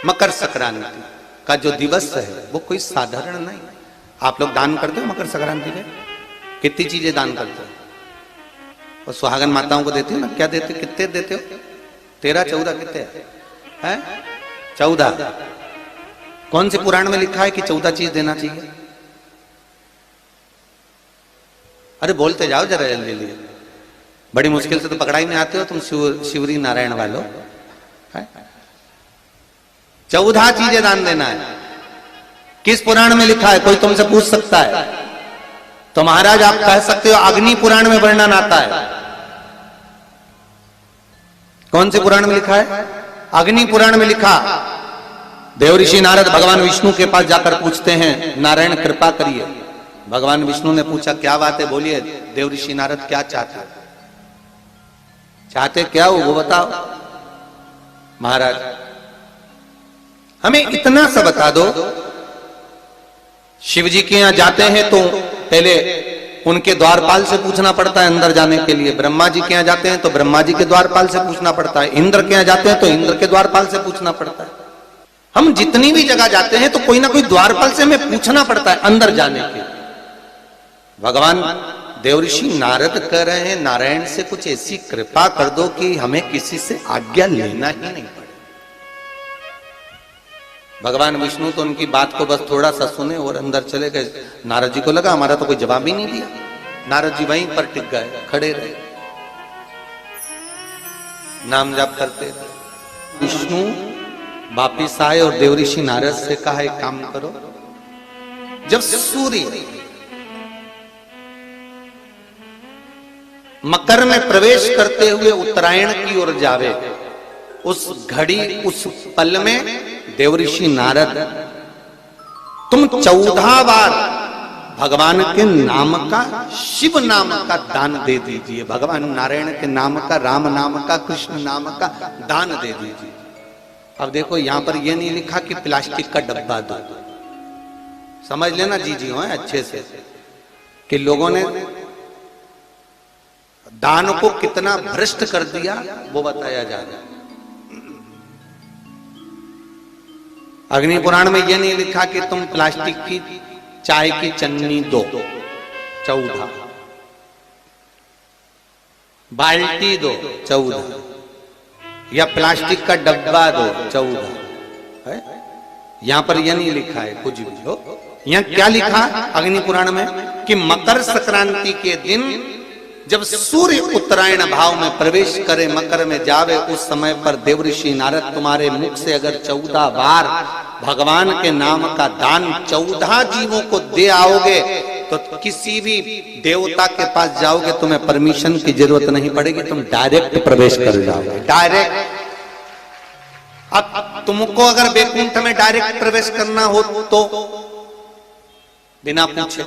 मकर संक्रांति का जो दिवस है वो कोई साधारण नहीं। आप लोग दान करते हो मकर संक्रांति में? कितनी चीजें दान करते हो? और सुहागन माताओं को देते हो ना? क्या देते, कितने देते हो? 13 14 कितने हैं? 14। कौन से पुराण में लिखा है कि 14 चीज देना चाहिए? अरे बोलते जाओ जरा जल्दी जल्दी, बड़ी मुश्किल से तो पकड़ा ही नहीं आते हो तुम शिवरी नारायण वालों। 14 चीजें दान देना है। किस पुराण में लिखा है? कोई तुमसे पूछ सकता है तो महाराज आप कह सकते हो अग्नि पुराण में वर्णन आता है। कौन से पुराण में लिखा है? अग्नि पुराण में लिखा। देव ऋषि नारद भगवान विष्णु के पास जाकर पूछते हैं, नारायण कृपा करिए। भगवान विष्णु ने पूछा क्या बात है, बोलिए। देव ऋषि नारद क्या चाहते, चाहते क्या हो वो बताओ। महाराज हमें इतना सा बता दो, शिव जी के यहां जाते हैं तो पहले उनके द्वारपाल से पूछना पड़ता है अंदर जाने के लिए। ब्रह्मा जी के यहां जाते हैं तो ब्रह्मा जी के द्वारपाल से पूछना पड़ता है। इंद्र के यहां जाते हैं तो इंद्र के द्वारपाल से पूछना पड़ता है। हम जितनी भी जगह जाते हैं तो कोई ना कोई द्वारपाल से हमें पूछना पड़ता है अंदर जाने के। भगवान देवऋषि नारद कह रहे हैं नारायण से कुछ ऐसी कृपा कर दो कि हमें किसी से आज्ञा लेना ही नहीं पड़े। भगवान विष्णु तो उनकी बात को बस थोड़ा सा सुने और अंदर चले गए। नारद जी को लगा हमारा तो कोई जवाब ही नहीं दिया। नारद जी वहीं पर टिक गए, खड़े रहे, नाम जाप करते रहे। विष्णु वापिस आए और देवऋषि नारद से कहा एक काम करो, जब सूर्य मकर में प्रवेश करते हुए उत्तरायण की ओर जावे, उस घड़ी उस पल में देवऋषि नारद तुम 14 बार भगवान के नाम का, शिव नाम का दान दे दीजिए। भगवान नारायण के नाम का, राम नाम का, कृष्ण नाम का दान दे दीजिए। अब देखो यहां पर यह नहीं लिखा कि प्लास्टिक का डब्बा दो। समझ लेना जी हो अच्छे से कि लोगों ने दान को कितना भ्रष्ट कर दिया वो बताया जा रहा है। अग्नि पुराण में यह नहीं लिखा कि तुम प्लास्टिक की चाय की चन्नी दो 14, बाल्टी दो 14, या प्लास्टिक का डब्बा दो 14। यहां पर यह नहीं लिखा है कुछ भी हो। यहां क्या लिखा अग्नि पुराण में कि मकर संक्रांति के दिन जब सूर्य उत्तरायण भाव में प्रवेश करे, मकर में जावे, उस समय पर देवऋषि नारद तुम्हारे मुख से अगर 14 बार भगवान के नाम का दान 14 जीवों को दे आओगे तो किसी भी देवता के पास जाओगे, तुम्हें परमिशन की जरूरत नहीं पड़ेगी, तुम डायरेक्ट प्रवेश कर जाओगे। डायरेक्ट। अब तुमको अगर वैकुंठ में डायरेक्ट प्रवेश करना हो तो बिना पूछे,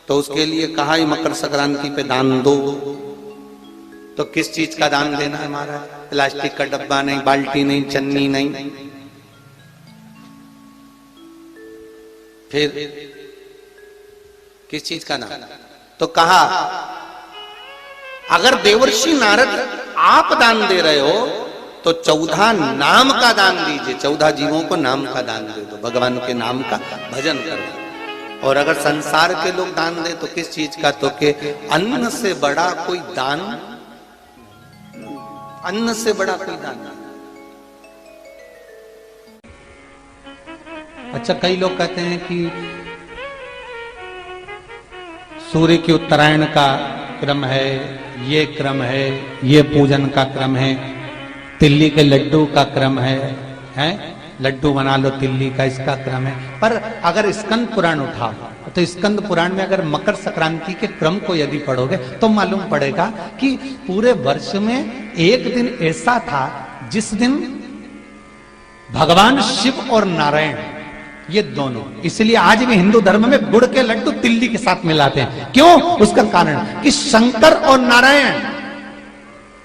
तो उसके लिए कहा ही मकर संक्रांति पे दान दो। तो किस चीज का दान देना है हमारा? प्लास्टिक का डब्बा नहीं, बाल्टी नहीं, चन्नी नहीं। फिर किस चीज का दान? तो कहा अगर देवर्षि नारद आप दान दे रहे हो तो 14 नाम का दान दीजिए। 14 जीवों को नाम का दान दे दो, भगवान के नाम का भजन करो। और अगर संसार के लोग दान दे तो किस चीज का? तो के अन्न से बड़ा कोई दान, अन्न से बड़ा कोई दान नहीं। अच्छा, कई लोग कहते हैं कि सूर्य के उत्तरायण का क्रम है, ये क्रम है, ये पूजन का क्रम है, तिल्ली के लड्डू का क्रम है, लड्डू बना लो तिल्ली का, इसका क्रम है। पर अगर स्कंद पुराण उठाओ तो स्कंद पुराण में अगर मकर संक्रांति के क्रम को यदि पढ़ोगे तो मालूम पड़ेगा कि पूरे वर्ष में एक दिन ऐसा था जिस दिन भगवान शिव और नारायण ये दोनों, इसलिए आज भी हिंदू धर्म में गुड़ के लड्डू तिल्ली के साथ मिलाते हैं। क्यों? उसका कारण कि शंकर और नारायण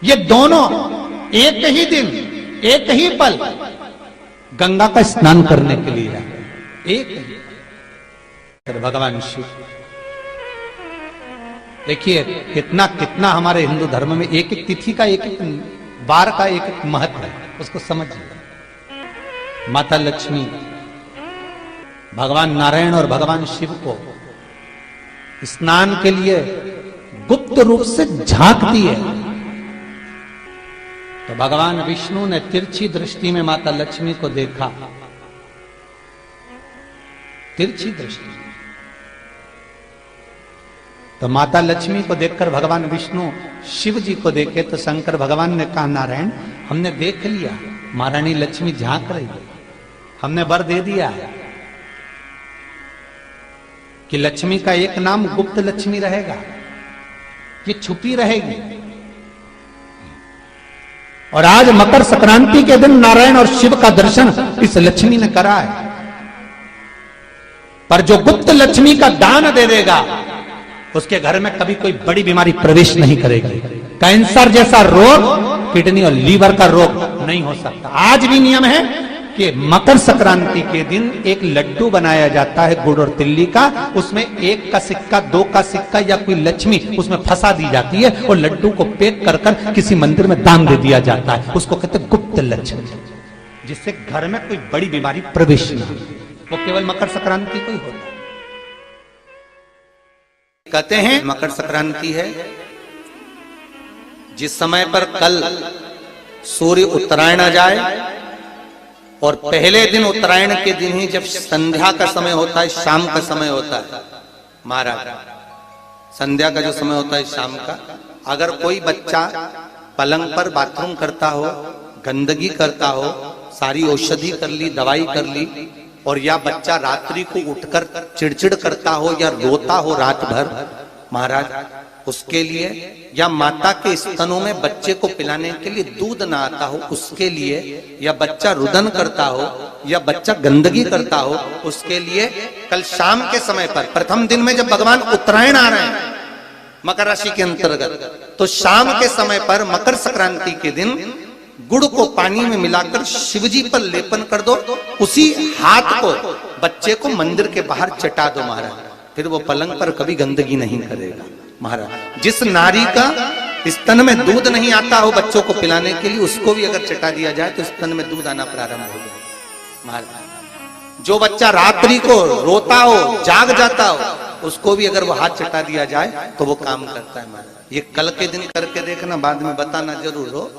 ये दोनों एक ही दिन, एक ही पल गंगा का स्नान करने के लिए जाते। एक भगवान शिव, देखिए कितना कितना हमारे हिंदू धर्म में एक एक तिथि का, एक एक बार का एक एक महत्व है, उसको समझिए। माता लक्ष्मी भगवान नारायण और भगवान शिव को स्नान के लिए गुप्त रूप से झांकती है। तो भगवान विष्णु ने तिरछी दृष्टि में माता लक्ष्मी को देखा, तिरछी दृष्टि। तो माता लक्ष्मी को देखकर भगवान विष्णु शिव जी को देखे तो शंकर भगवान ने कहा, नारायण हमने देख लिया, महारानी लक्ष्मी झांक रही है, हमने वर दे दिया है कि लक्ष्मी का एक नाम गुप्त लक्ष्मी रहेगा, ये छुपी रहेगी। और आज मकर संक्रांति के दिन नारायण और शिव का दर्शन इस लक्ष्मी ने करा है। पर जो गुप्त लक्ष्मी का दान दे देगा उसके घर में कभी कोई बड़ी बीमारी प्रवेश नहीं करेगी। कैंसर जैसा रोग, किडनी और लीवर का रोग नहीं हो सकता। आज भी नियम है कि मकर संक्रांति के दिन एक लड्डू बनाया जाता है गुड़ और तिल्ली का, उसमें 1 का सिक्का, 2 का सिक्का या कोई लक्ष्मी उसमें फंसा दी जाती है और लड्डू को पैक कर कर किसी मंदिर में दान दे दिया जाता है। उसको कहते हैं गुप्त लक्ष्मी, जिससे घर में कोई बड़ी बीमारी प्रवेश न हो। वो केवल मकर संक्रांति को ही होता है। कहते हैं मकर संक्रांति है जिस समय पर कल सूर्य उत्तरायण आ जाए और पहले दिन उत्तरायण के दिन ही जब संध्या का समय होता है, शाम का समय होता है, महाराज संध्या का जो समय होता है शाम का, अगर कोई बच्चा पलंग पर बाथरूम करता हो, गंदगी करता हो, सारी औषधि कर ली, दवाई कर ली, और या बच्चा रात्रि को उठकर चिड़चिड़ करता हो या रोता हो रात भर, महाराज उसके लिए, या माता के स्तनों में बच्चे को पिलाने के लिए दूध ना आता हो उसके लिए, या बच्चा रुदन करता हो या बच्चा गंदगी करता हो उसके लिए, कल शाम के समय पर प्रथम दिन में जब भगवान उत्तरायण आ रहे हैं मकर राशि के अंतर्गत, तो शाम के समय पर मकर संक्रांति के दिन गुड़ को पानी में मिलाकर शिवजी पर लेपन कर दो, उसी हाथ को बच्चे को मंदिर के बाहर चटा दो महाराज, फिर वो पलंग पर कभी गंदगी नहीं करेगा महाराज। जिस नारी का स्तन में दूध नहीं आता हो बच्चों को पिलाने के लिए, उसको भी अगर चटा दिया जाए तो स्तन में दूध आना प्रारंभ हो जाए महाराज। जो बच्चा रात्रि को रोता हो, जाग जाता हो, उसको भी अगर वो हाथ चटा दिया जाए तो वो काम करता है महाराज। ये कल के दिन करके देखना, बाद में बताना जरूर हो।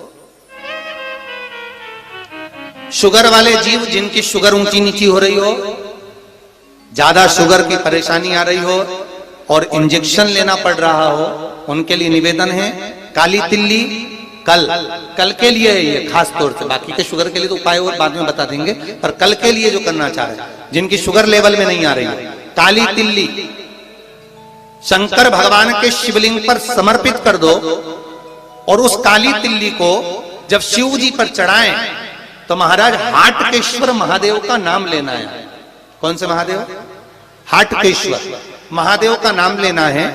शुगर वाले जीव जिनकी शुगर ऊंची नीची हो रही हो, ज्यादा शुगर की परेशानी आ रही हो और इंजेक्शन लेना पड़ रहा हो, उनके लिए निवेदन है काली तिल्ली कल के लिए ये खास तौर से, बाकी के शुगर के लिए तो उपाय और बाद में बता देंगे, पर कल के लिए जो करना चाह रहे हैं जिनकी शुगर लेवल में नहीं आ रही है, काली तिल्ली शंकर भगवान के शिवलिंग पर समर्पित कर दो और उस काली तिल्ली को जब शिव जी पर चढ़ाएं तो महाराज हाटकेश्वर महादेव का नाम लेना है। कौन से महादेव? हाटकेश्वर महादेव का नाम लेना है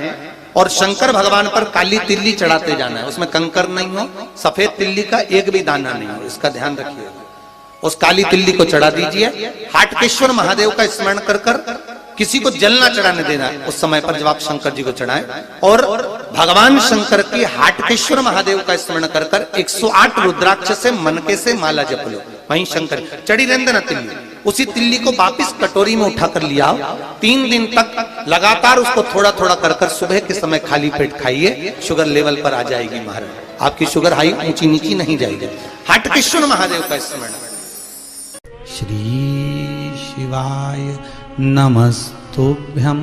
और शंकर भगवान पर काली तिल्ली चढ़ाते जाना है। उसमें कंकर नहीं हो, सफेद तिल्ली का एक भी दाना नहीं हो, इसका ध्यान रखिए। उस काली तिल्ली को चढ़ा दीजिए, हाटकेश्वर महादेव का स्मरण कर कर, किसी को जल ना चढ़ाने देना उस समय पर जब आप शंकर जी को चढ़ाएं, और भगवान शंकर की हाटकेश्वर महादेव का स्मरण कर कर 108 रुद्राक्ष से मनके से माला जप लो। वहीं शंकर चढ़ी रहने देना तिल्ली, उसी तिल्ली को वापिस कटोरी में उठाकर लिया, 3 दिन तक लगातार उसको थोड़ा थोड़ा कर कर सुबह के समय खाली पेट खाइए, शुगर लेवल पर आ जाएगी महाराज। आपकी शुगर हाई ऊंची नीची नहीं जाएगी। हाटकेश्वर महादेव का स्मरण। श्री शिवाय नमस्तुभ्यम्।